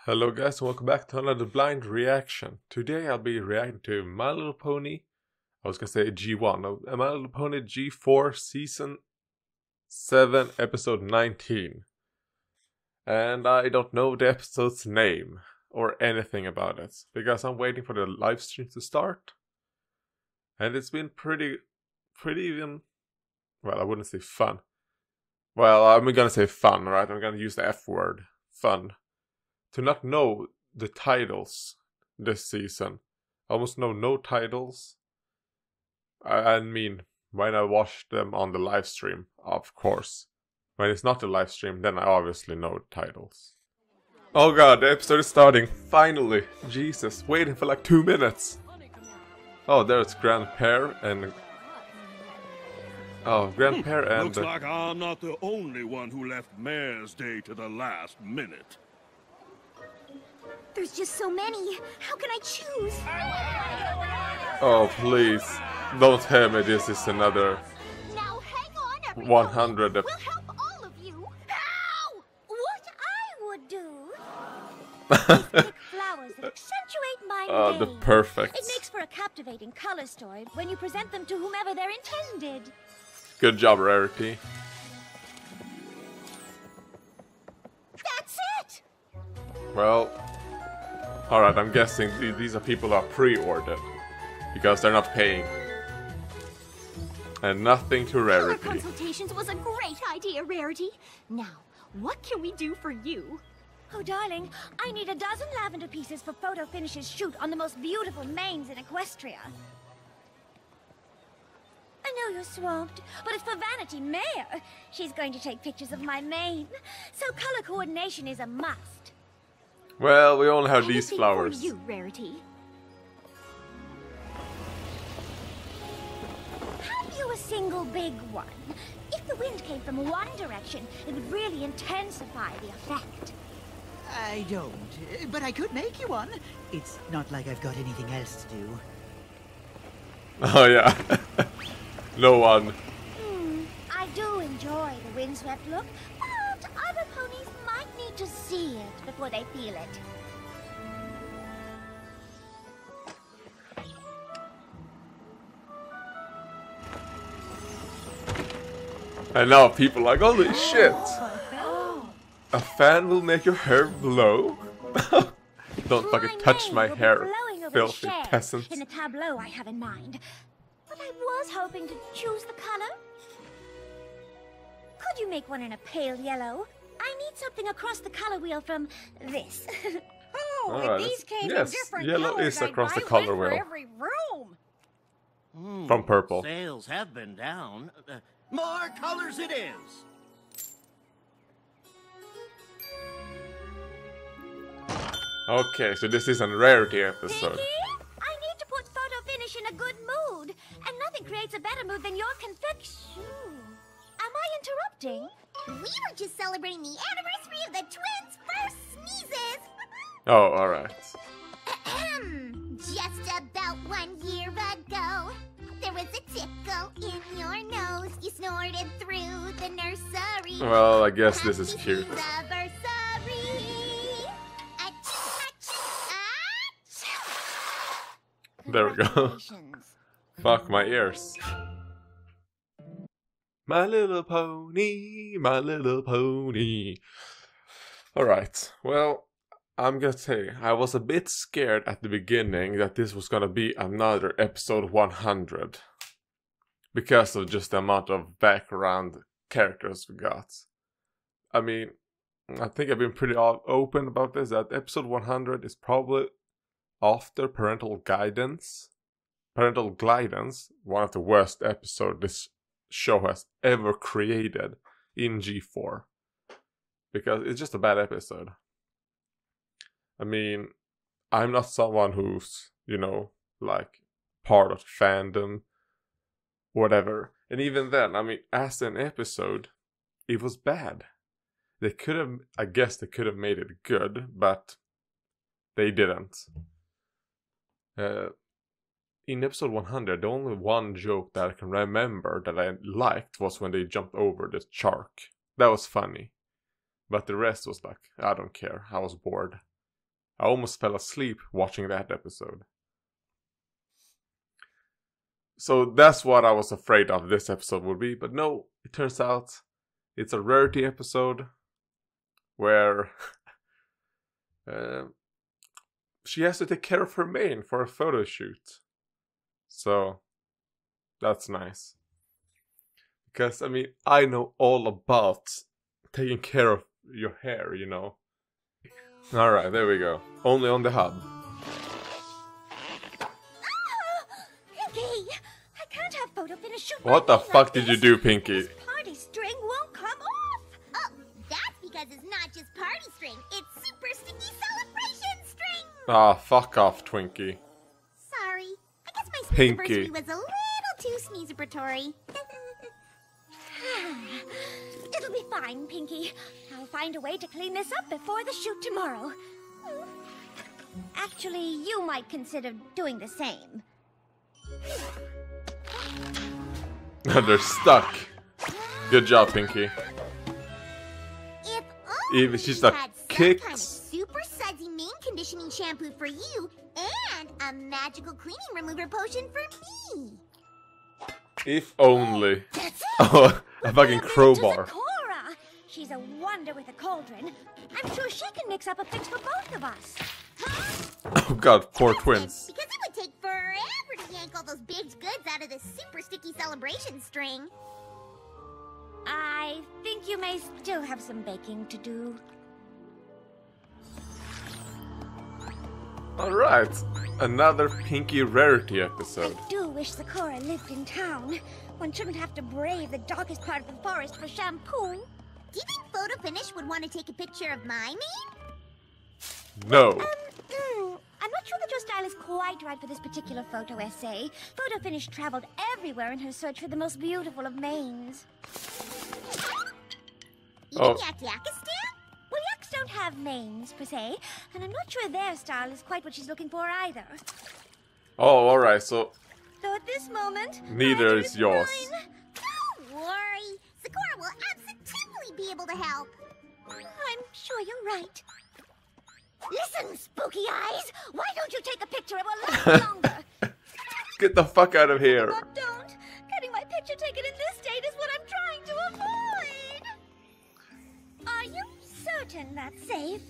Hello guys, and welcome back to another blind reaction. Today I'll be reacting to My Little Pony, I was gonna say G1, no, My Little Pony G4 Season 7 Episode 19. And I don't know the episode's name or anything about it, because I'm waiting for the live stream to start. And it's been pretty even, well, I wouldn't say fun. Well, I'm gonna say fun, right? I'm gonna use the F word, fun. To not know the titles this season. Almost know no titles. I mean, when I watch them on the live stream, of course. When it's not a live stream, then I obviously know the titles. Oh god, the episode is starting. Finally. Jesus, waiting for like 2 minutes. Oh, there's Grandpere and... Oh, Grandpere and... Looks like I'm not the only one who left Mayor's Day to the last minute. There's just so many. How can I choose? Oh, please. Don't tell me this is another Now hang on, everybody. 100. We'll help all of you. Ow! What I would do is pick flowers that accentuate my name. The perfect. It makes for a captivating color story when you present them to whomever they're intended. Good job, Rarity. That's it! Well, alright, I'm guessing these are people who are pre-ordered. Because they're not paying. And nothing to Color Rarity. consultations was a great idea, Rarity. Now, what can we do for you? Oh, darling, I need a dozen lavender pieces for photo finishes shoot on the most beautiful manes in Equestria. I know you're swamped, but it's for Vanity Mayor. She's going to take pictures of my mane, so color coordination is a must. Well, we only have these Anything flowers. for you, Rarity. Have you a single big one? If the wind came from one direction, it would really intensify the effect. I don't, but I could make you one. It's not like I've got anything else to do. Oh yeah. No one. I do enjoy the windswept look, but other ponies might need to see it before they feel it. And now people are like, holy shit! Oh. A fan will make your hair blow? Don't fucking touch mane my will be hair, blowing over the filthy shed peasant. in the tableau I have in mind. But I was hoping to choose the color. Could you make one in a pale yellow? I need something across the color wheel from this. Oh, Alright, if these came yes, in different yellow colors, is I'd across the buy color one for wheel. every room. From purple. Sales have been down. More colors it is. Okay, so this is a Rarity episode. Pinky, I need to put photo finish in a good mood, and nothing creates a better mood than your confection. Am I interrupting? We were just celebrating the anniversary of the twins' first sneezes. Oh, alright. Just about 1 year ago, there was a tickle in your nose. You snorted through the nursery. Well, I guess this is cute. Happy anniversary. Achoo, achoo, achoo. There we go. Congratulations. Fuck my ears. My little pony, my little pony. Alright, well, I'm gonna say, I was a bit scared at the beginning that this was gonna be another episode 100. Because of just the amount of background characters we got. I mean, I think I've been pretty open about this, that episode 100 is probably after Parental Guidance. Parental Guidance, one of the worst episodes this show has ever created in G4. Because it's just a bad episode. I mean, I'm not someone who's, you know, like, part of fandom, whatever. And even then, I mean, as an episode, it was bad. They could have, I guess they could have made it good, but they didn't. In episode 100, the only one joke that I can remember that I liked was when they jumped over the shark. That was funny. But the rest was like, I don't care, I was bored. I almost fell asleep watching that episode. So that's what I was afraid of this episode would be, but no, it turns out it's a Rarity episode where she has to take care of her mane for a photo shoot. So that's nice. Because, I mean, I know all about taking care of your hair, you know. Alright, there we go. Only on the hub. Pinky! I can't have photo finish shoot. What the fuck did you do, Pinky? This party string won't come off. Oh, that's because it's not just party string, it's super sticky celebration string! Ah, fuck off, Twinkie. Sorry. I guess my Pinky. sneezeversary was a little too sneezebratory. It'll be fine, Pinky. I'll find a way to clean this up before the shoot tomorrow. Actually, you might consider doing the same. They're stuck. Good job, Pinky. If Even only she's we like had some kicks. kind of super sudsy mane conditioning shampoo for you and a magical cleaning remover potion for me. If only. That's it! Oh, a fucking We'll crowbar. to Zecora. She's a wonder with a cauldron. I'm sure she can mix up a fix for both of us. Oh god, poor twins. Because it would take forever to yank all those baked goods out of this super sticky celebration string. I think you may still have some baking to do. Alright, another Pinky Rarity episode. I do wish Zecora lived in town. One shouldn't have to brave the darkest part of the forest for shampoo. Do you think Photo Finish would want to take a picture of my mane? No. I'm not sure that your style is quite right for this particular photo essay. Photo Finish traveled everywhere in her search for the most beautiful of manes. Oh. Yak Yakistan? Well, yaks don't have manes, per se, and I'm not sure their style is quite what she's looking for either. Oh, alright, so Though at this moment, neither neither is yours. mine. Don't worry. Zecora will absolutely be able to help. I'm sure you're right. Listen, Spooky Eyes! Why don't you take a picture? It will last longer. Get the fuck out of here. But don't! Getting my picture taken in this state is what I'm trying to avoid! Are you certain that's safe?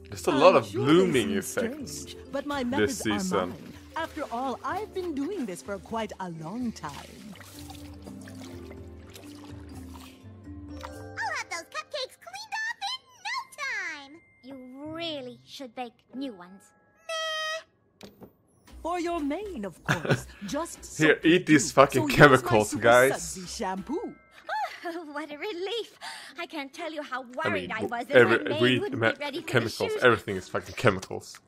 There's a lot of I'm sure they blooming seem effects strange, but my this methods season. are mine. After all, I've been doing this for quite a long time. I'll have those cupcakes cleaned off in no time. You really should bake new ones. For your mane, of course. Just Here, so eat these cute. fucking So here's chemicals, my super guys. sudsy shampoo. Oh, what a relief! I can't tell you how I worried mean, I was that my every, maid we wouldn't met be ready for chemicals. the shoot. Everything is fucking chemicals.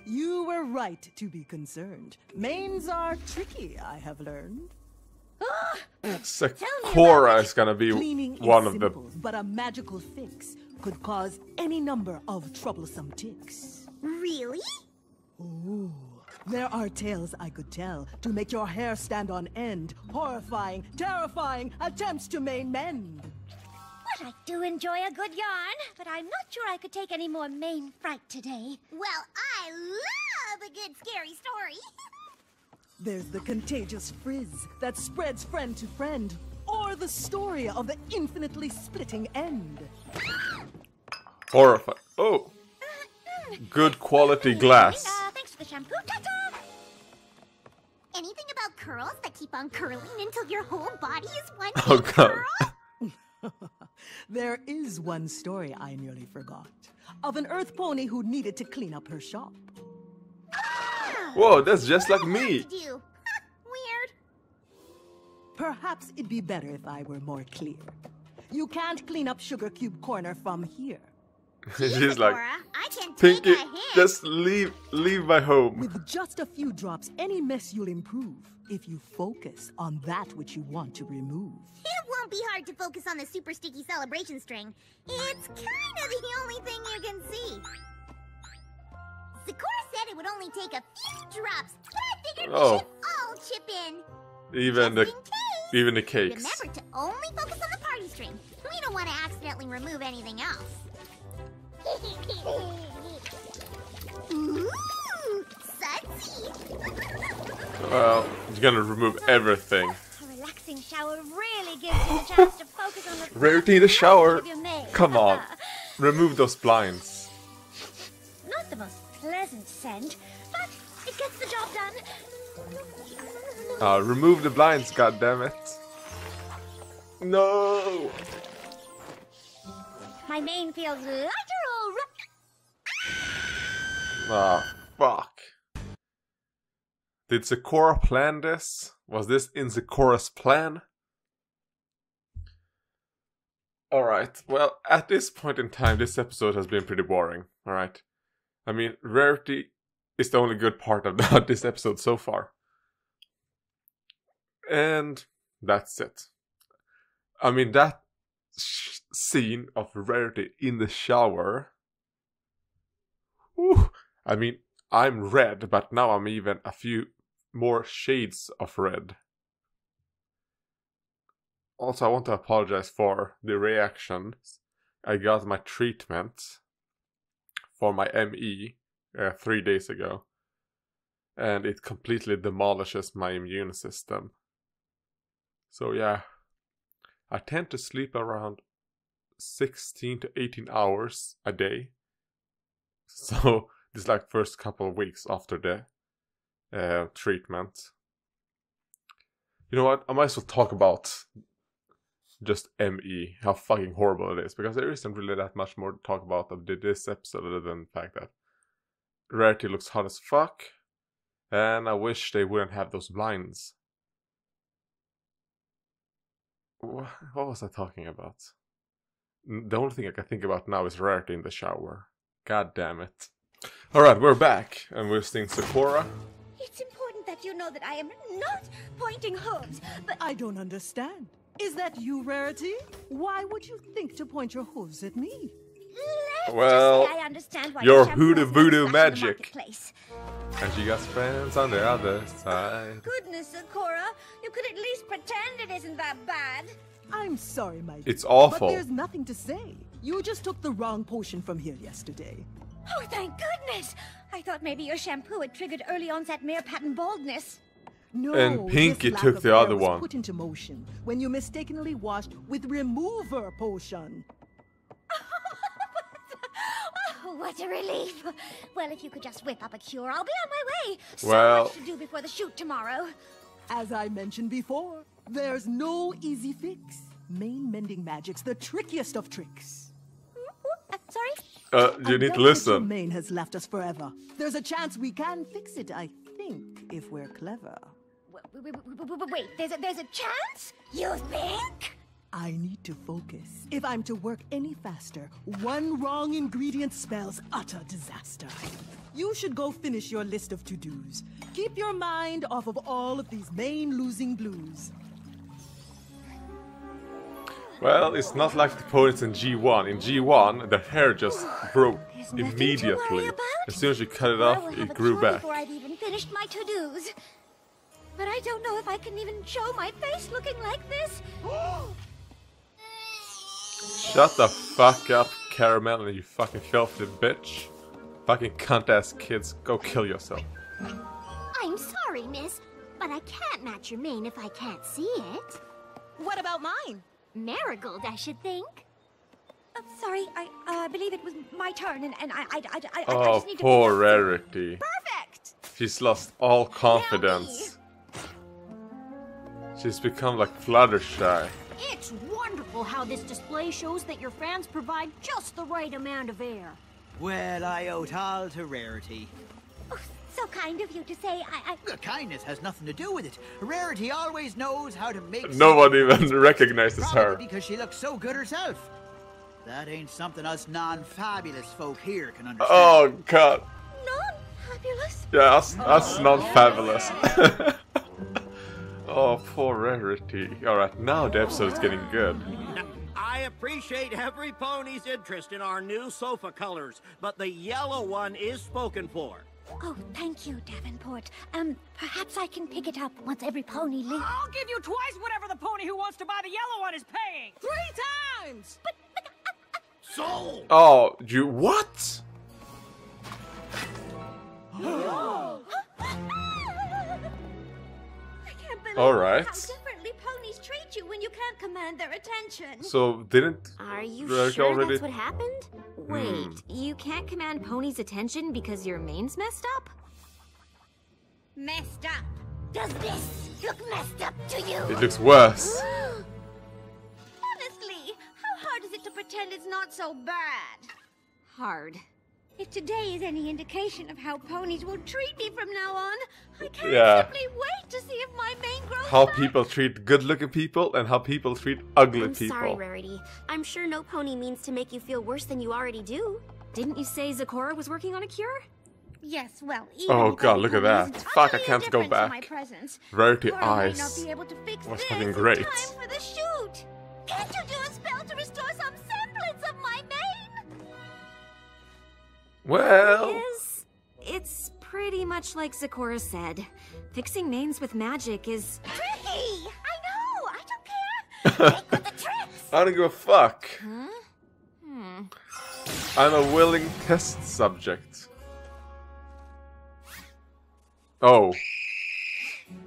You were right to be concerned. Manes are tricky, I have learned. Zecora is gonna be Cleaning one is of the. simple, but a magical fix could cause any number of troublesome ticks. Really? Ooh, there are tales I could tell to make your hair stand on end. Horrifying, terrifying attempts to mend. But I do enjoy a good yarn, but I'm not sure I could take any more mane fright today. Well, I love a good scary story. There's the contagious frizz that spreads friend to friend, or the story of the infinitely splitting end. Horrifying. Oh, good quality glass. Thanks for the shampoo. Ta-ta! Anything about curls that keep on curling until your whole body is one Oh, big God. curl? There is one story I nearly forgot, of an earth pony who needed to clean up her shop. Whoa, that's just like What me. to do? Weird. Perhaps it'd be better if I were more clear. You can't clean up Sugar Cube Corner from here. She's like, Zecora, I can take Pinky, a hint. just leave my home. With just a few drops, any mess you'll improve if you focus on that which you want to remove. It won't be hard to focus on the super sticky celebration string. It's kind of the only thing you can see. Zecora said it would only take a few drops, but I figured we Oh. should all chip in. Even Just the in case. cakes. Remember to only focus on the party string. We don't want to accidentally remove anything else. Ooh, sudsy. Well, you're gonna remove everything. A relaxing shower really gives you the chance to focus on the Rarity in the shower. of your mane. Come on. Remove those blinds. Not the most pleasant scent, but it gets the job done. Remove the blinds, goddammit. No! My mane feels lighter already. Ah, fuck. Did Sakura plan this? Was this in Sakura's plan? Alright, well, at this point in time, this episode has been pretty boring, alright? I mean, Rarity is the only good part of this episode so far. And that's it. I mean, that scene of Rarity in the shower. Whew, I mean, I'm red, but now I'm even a few more shades of red. Also, I want to apologize for the reactions. I got my treatment for my ME 3 days ago. And it completely demolishes my immune system. So yeah, I tend to sleep around 16 to 18 hours a day. So this is like first couple of weeks after the treatment. You know what? I might as well talk about just ME, how fucking horrible it is, because there isn't really that much more to talk about of this episode other than the fact that Rarity looks hot as fuck, and I wish they wouldn't have those blinds. What was I talking about? The only thing I can think about now is Rarity in the shower. God damn it. Alright, we're back, and we're seeing Sakura. It's important that you know that I am not pointing hooves, but I don't understand. Is that you, Rarity? Why would you think to point your hooves at me? let's Well, just say I understand why your the shampoo hoodoo has no voodoo splash in the magic. marketplace. And she got friends on the other side. Goodness, Sakura, you could at least pretend it isn't that bad. I'm sorry, my dear. It's awful. But there's nothing to say. You just took the wrong potion from here yesterday. Oh, thank goodness! I thought maybe your shampoo had triggered early onset mare pattern baldness. No, And Pinky this lack took of the hair other was one. put into motion when you mistakenly washed with remover potion. Oh, what a relief. Well, if you could just whip up a cure, I'll be on my way. So Well- much to do before the shoot tomorrow. As I mentioned before, there's no easy fix. Mane mending magic's the trickiest of tricks. Sorry? You I need doubt to that listen. your mane has left us forever. There's a chance we can fix it, I think, if we're clever. Wait, there's a chance? You think? I need to focus. If I'm to work any faster, one wrong ingredient spells utter disaster. You should go finish your list of to-dos. Keep your mind off of all of these mane-losing blues. Well, it's not like the ponies in G1. In G1, the hair just grew There's nothing to immediately. worry about. As soon as you cut it I off, will have it a grew cure back. before I've even finished my to-dos. But I don't know if I can even show my face looking like this. Shut the fuck up, Caramel, you fucking filthy bitch. Fucking cunt-ass kids, go kill yourself. I'm sorry, miss, but I can't match your mane if I can't see it. What about mine? Marigold, I should think. Sorry, I believe it was my turn, and I Oh, just need to... poor Rarity. Perfect! She's lost all confidence. She's become like Fluttershy. It's wonderful how this display shows that your fans provide just the right amount of air. Well, I owe it all to Rarity. Oh, so kind of you to say. The kindness has nothing to do with it. Rarity always knows how to make No one something even recognizes her. probably because she looks so good herself. That ain't something us non-fabulous folk here can understand. Oh god. Non-fabulous? Yeah, us non-fabulous. Oh, poor Rarity. Alright, now the episode's getting good. I appreciate every pony's interest in our new sofa colors, but the yellow one is spoken for. Oh, thank you, Davenport. Perhaps I can pick it up once every pony leaves. I'll give you twice whatever the pony who wants to buy the yellow one is paying. 3 times! soul! Oh, you what? I can't believe Alright. how differently ponies treat you when you can't command their attention. So didn't Are you Rarity sure already? that's what happened? Wait, you can't command Pony's attention because your main's messed up? Messed up. Does this look messed up to you? It looks worse. Honestly, how hard is it to pretend it's not so bad? Hard. If today is any indication of how ponies will treat me from now on, I can't Yeah. simply wait to see if my mane grows How back. people treat good-looking people and how people treat ugly I'm people. sorry, Rarity. I'm sure no pony means to make you feel worse than you already do. Didn't you say Zecora was working on a cure? Yes, well, even Oh if god, every look at pony that. isn't Fuck, I utterly can't go indifferent to my back. presence, Rarity Zecora might not eyes be able to fix was this fucking in great. time for the shoot. Can't you do a spell to restore some semblance of my mane? Well, It's pretty much like Zecora said. Fixing manes with magic is... Tricky! I know! I don't care! Take with the tricks! I don't give a fuck. Huh? I'm a willing test subject. Oh.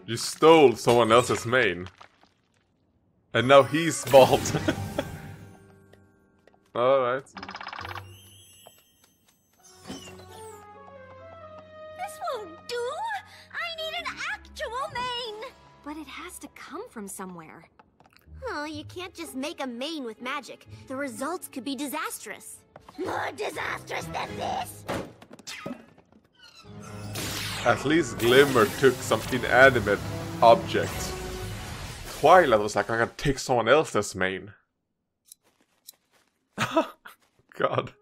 You stole someone else's mane. And now he's bald. Alright. This won't do! I need an actual mane! But it has to come from somewhere. Oh, you can't just make a mane with magic. The results could be disastrous. More disastrous than this? At least Glimmer took some inanimate object. Twilight was like, I can take someone else's mane. God.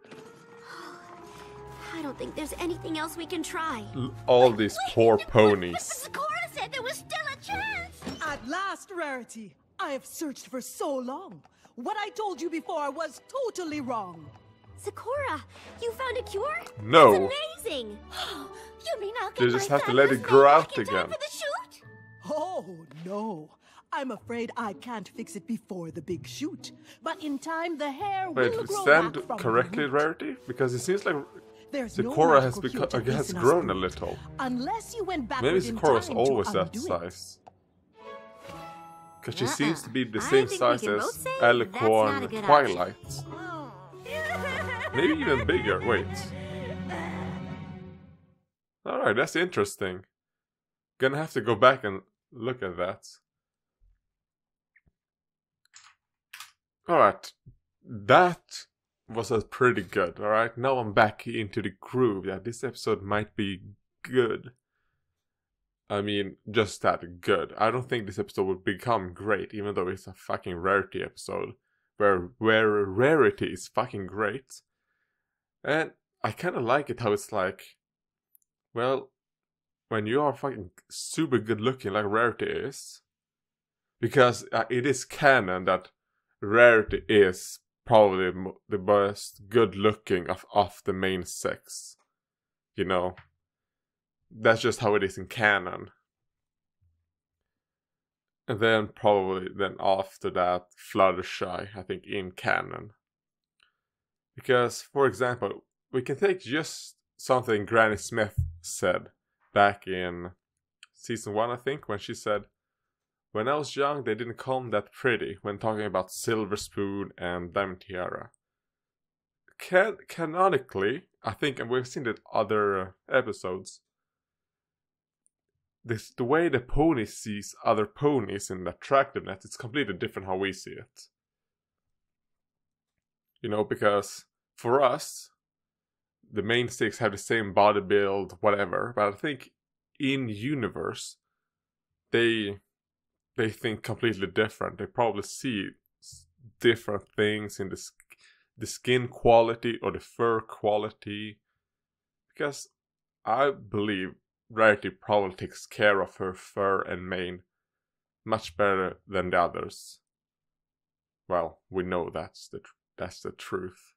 I don't think there's anything else we can try. All these poor ponies. Zecora said there was still a chance! At last, Rarity. I have searched for so long. What I told you before was totally wrong. Zecora, you found a cure? No. That's amazing! You mean I'll get You just my have to let fabulous it grow mane out back in time again. for the shoot? Oh, no. I'm afraid I can't fix it before the big shoot. But in time, the hair Wait, will grow stand back from correctly, the root. Rarity? Because it seems like There's no Zecora has, magical cure to has hasten us grown a through it, little. Unless you went Maybe backward in Zecora was time to always that undo it. size. Because she seems to be the I same think we size can both as say that's not a Alicorn good Twilight. Maybe even bigger, wait. Alright, that's interesting. Gonna have to go back and look at that. Alright, that was pretty good, alright? Now I'm back into the groove. Yeah, this episode might be good. I mean, just that good. I don't think this episode will become great, even though it's a fucking Rarity episode. Where Rarity is fucking great. And I kinda like it how it's like, well, when you are fucking super good looking like Rarity is, because it is canon that Rarity is probably the most good looking of the main sex. You know? That's just how it is in canon. And then probably then after that, Fluttershy, I think, in canon. Because, for example, we can take just something Granny Smith said back in season 1, I think, when she said, "When I was young, they didn't call me that pretty," when talking about Silver Spoon and Diamond Tiara. Canonically, I think, and we've seen it in other episodes, the way the pony sees other ponies in attractiveness, it's completely different how we see it. You know, because for us, the main six have the same body build, whatever, but I think in universe, they think completely different. They probably see different things in the skin quality or the fur quality. Because I believe Rarity probably takes care of her fur and mane much better than the others. Well, we know that's the truth.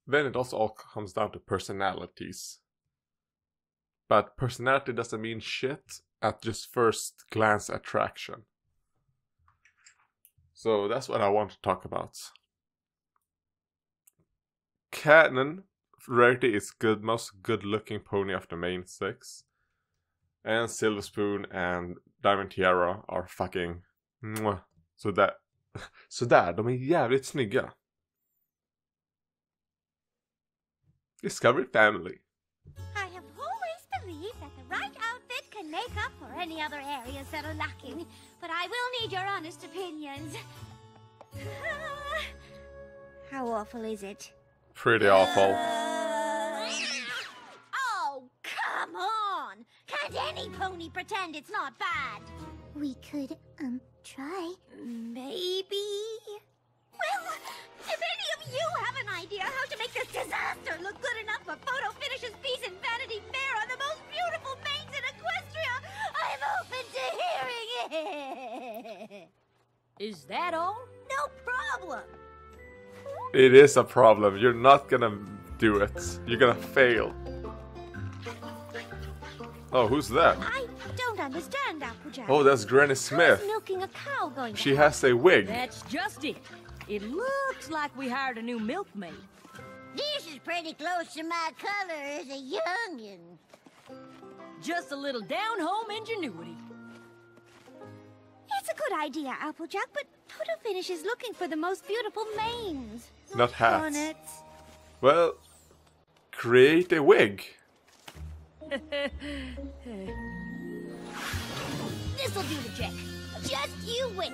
Then it also all comes down to personalities. But personality doesn't mean shit at just first glance attraction. So that's what I want to talk about. canon, Rarity is most good-looking pony of the main 6. And Silver Spoon and Diamond Tiara are fucking... Mwah. Så där, de är jävligt snygga. Discovery Family. I have always believed that the right outfit can make up for any other areas that are lacking, but I will need your honest opinions. How awful is it? Pretty awful. Oh, come on! Can't any pony pretend it's not bad? We could, try. Maybe? Well, if any of you have an idea how to make this disaster look good enough for Photo Finish's piece in Vanity Fair on the most beautiful mains in Equestria, I'm open to hearing it! Is that all? No problem! It is a problem. You're not gonna do it. You're gonna fail. Oh, who's that? I don't understand, Applejack. Oh, that's Granny Smith. How's milking a cow going to She happen? has a wig. That's just it. It looks like we hired a new milkmaid. This is pretty close to my color as a youngin'. Just a little down-home ingenuity. It's a good idea, Applejack, but Photo Finish is looking for the most beautiful manes. Not hats. Bonnets. Well, create a wig. This'll do the trick. Just you wait.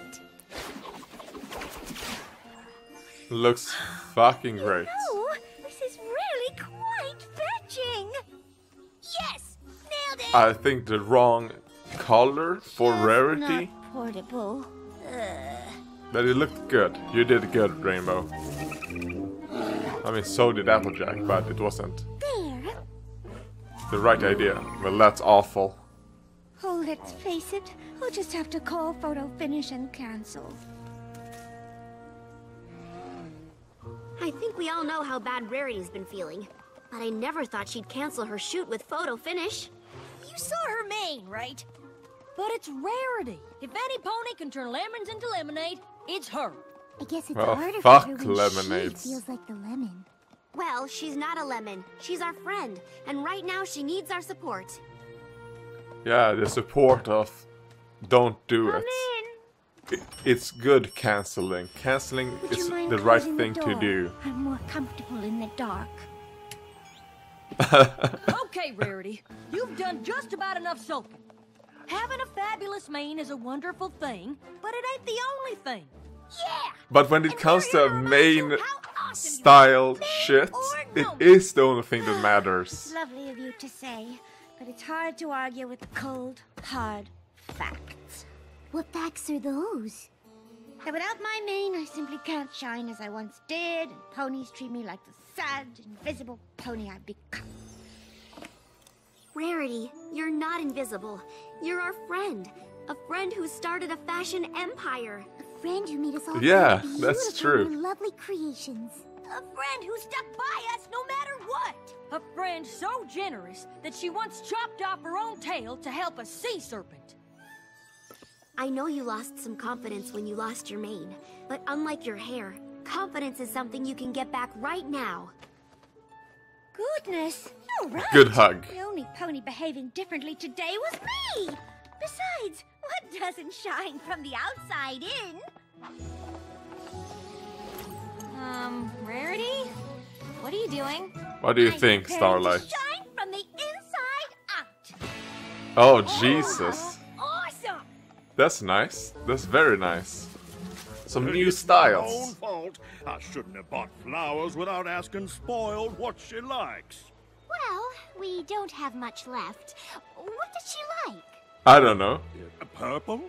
Looks fucking great. Oh, this is really quite fetching. Yes, nailed it. I think the wrong color for Rarity, Not portable. but it looked good. You did good, Rainbow. I mean, so did Applejack, but it wasn't There. the right idea. Well, that's awful. Oh, let's face it. We'll just have to call Photo Finish and cancel. I think we all know how bad Rarity's been feeling. But I never thought she'd cancel her shoot with Photo Finish. You saw her mane, right? But it's Rarity. If any pony can turn lemons into lemonade, it's her. I guess it's Well, harder fuck for her when lemonades. she feels like the lemon. Well, she's not a lemon. She's our friend. And right now she needs our support. Yeah, the support of don't do it. It's good canceling. Canceling Would you is mind the right closing thing the to door? do. I'm more comfortable in the dark. Okay, Rarity. You've done just about enough soaking. Having a fabulous mane is a wonderful thing, but it ain't the only thing. Yeah! But when it And comes we're to here main about how awesome you style are, shit, or it no. is the only thing that matters. Lovely of you to say, but it's hard to argue with cold, hard facts. What facts are those? That without my mane, I simply can't shine as I once did, and ponies treat me like the sad, invisible pony I've become. Rarity, you're not invisible. You're our friend. A friend who started a fashion empire. A friend who made us all Yeah, feel that's beautiful true. and lovely creations. A friend who stuck by us no matter what! A friend so generous that she once chopped off her own tail to help a sea serpent. I know you lost some confidence when you lost your mane, but unlike your hair, confidence is something you can get back right now. Goodness, you're right. Good hug. The only pony behaving differently today was me. Besides, what doesn't shine from the outside in? Rarity? What are you doing? What do you I'm think, preparing Starlight? to shine from the inside out. Oh, Jesus. Awesome. That's nice. That's very nice. Some new It's my own styles. fault. I shouldn't have bought flowers without asking Spoiled what she likes. Well, we don't have much left. What does she like? I don't know. Purple?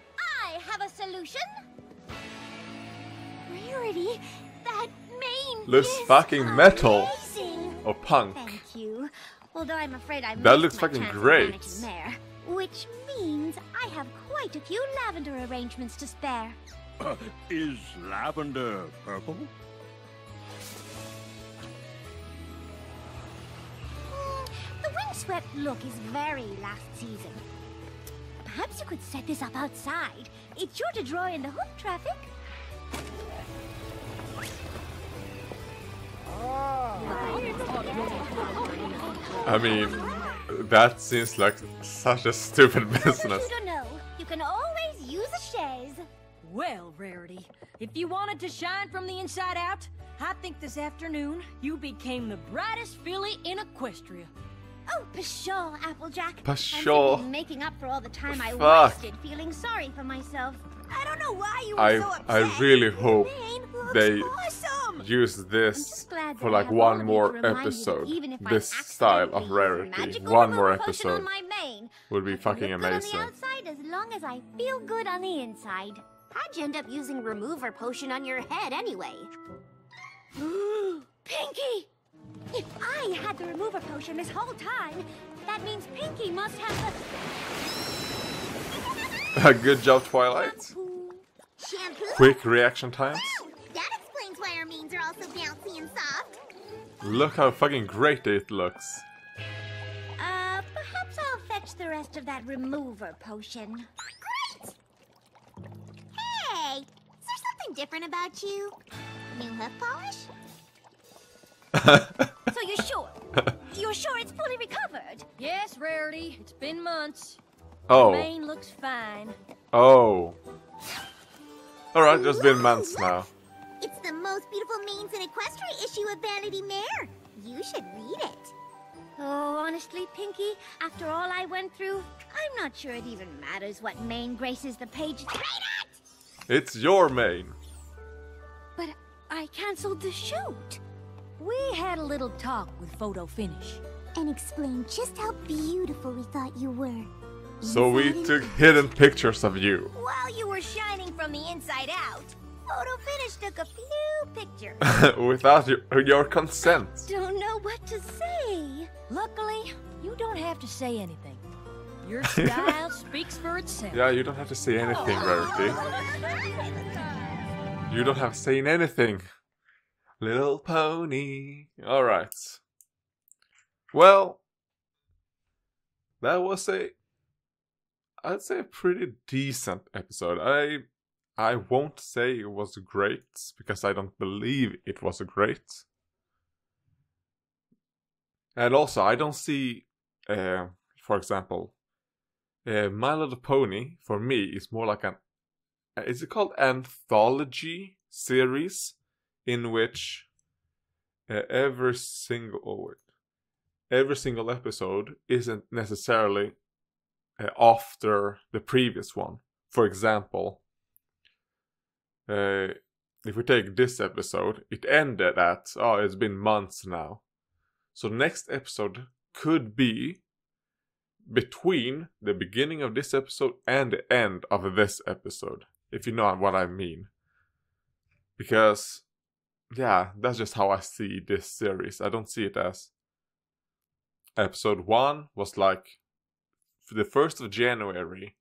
I have a solution. Rarity, that mane Looks is fucking metal. amazing. Or punk. Thank you. Although I'm afraid I That missed looks my fucking chance at great. Vanity Mare, which means I have quite a few lavender arrangements to spare. Is lavender purple? The windswept look is very last season. Perhaps you could set this up outside. It's sure to draw in the hoof traffic. Well, I mean, that seems like such a stupid business. You don't know. You can always use a chaise. Well, Rarity, if you wanted to shine from the inside out, I think this afternoon you became the brightest filly in Equestria. Oh, pshaw, Applejack. Pshaw. I'm simply making up for all the time I Fuck. wasted feeling sorry for myself. I don't know why you were I so upset. I really hope Maine looks they awesome. use I'm this just glad that for I like have all one of you more to remind you that episode. even if I This style of accidentally use a Rarity. magical One more removal potion on episode my mane, would be I can fucking look good amazing. on the outside as long as I feel good on the inside. How'd you end up using remover potion on your head anyway? Pinky! If I had the remover potion this whole time, that means Pinky must have Good job, Twilight. the... Shampoo? Quick reaction times. That explains why our manes are all so bouncy and soft. Look how fucking great it looks. Perhaps I'll fetch the rest of that remover potion. Great! Hey, is there something different about you? New hoof polish? So you're sure? You're sure it's fully recovered? Yes, Rarity, it's been months. Oh. Mane looks fine. Oh. Alright, just been months now. It's the most beautiful manes in Equestria issue of Vanity Mare. You should read it. Oh, honestly, Pinky, after all I went through, I'm not sure it even matters what mane graces the pages. It's your mane. But I canceled the shoot. We had a little talk with Photo Finish. And explain just how beautiful we thought you were. So we took hidden pictures of you. While you were shining from the inside out, Photo Finish took a few pictures. Without your consent. Don't know what to say. Luckily, you don't have to say anything. Your style speaks for itself. Yeah, you don't have to say anything, Rarity. You don't have to say anything. Little pony. Alright. Well, that was I'd say a pretty decent episode. I won't say it was great, because I don't believe it was great. And also, I don't see, for example, My Little Pony, for me, is more like is it called anthology series, in which every single episode isn't necessarily after the previous one. For example, if we take this episode, it ended at, it's been months now. So next episode could be between the beginning of this episode and the end of this episode, if you know what I mean. Because, yeah, that's just how I see this series. I don't see it as episode 1 was like the 1st of January,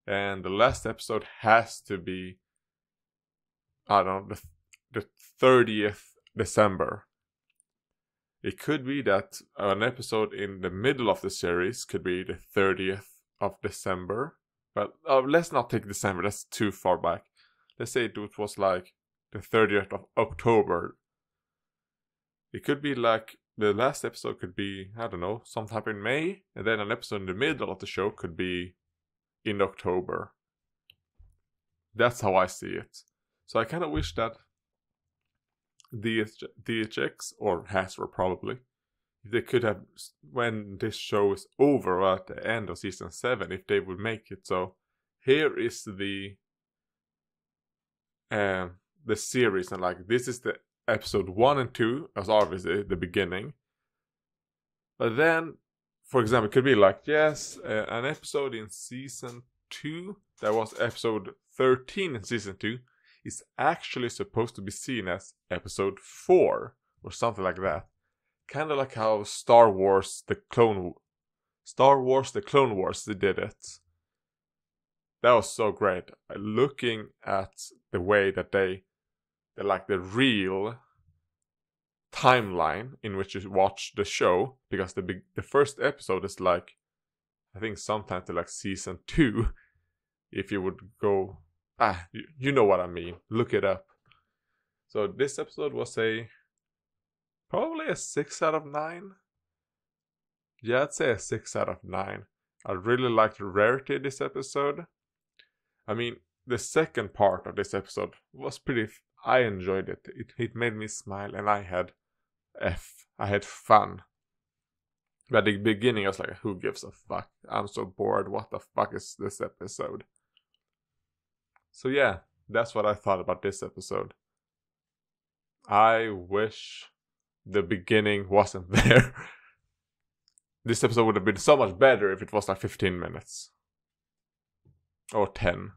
and the last episode has to be, I don't know, the 30th December. It could be that an episode in the middle of the series could be the 30th of December. But let's not take December, that's too far back. Let's say it was like the 30th of October. It could be like the last episode could be, I don't know, sometime in May. And then an episode in the middle of the show could be in October. That's how I see it. So I kind of wish that DHX, or Hasbro probably, if they could have, when this show is over at the end of season 7, if they would make it so here is the series, and like this is the episode 1 and 2 as obviously the beginning. But then, for example, it could be like, yes, an episode in season 2 that was episode 13 in season 2 is actually supposed to be seen as episode 4 or something like that. Kind of like how Star Wars the Clone Wars they did it. That was so great. Looking at the way that they like the real timeline in which you watch the show, because the first episode is like, I think sometimes to like season 2, if you would go, you know what I mean, look it up. So this episode was probably a 6 out of 9. Yeah, I'd say a 6 out of 9. I really liked Rarity this episode. I mean, the second part of this episode was pretty... I enjoyed it. It made me smile and I had fun. But at the beginning I was like, who gives a fuck? I'm so bored. What the fuck is this episode? So yeah, that's what I thought about this episode. I wish the beginning wasn't there. This episode would have been so much better if it was like 15 minutes. Or 10.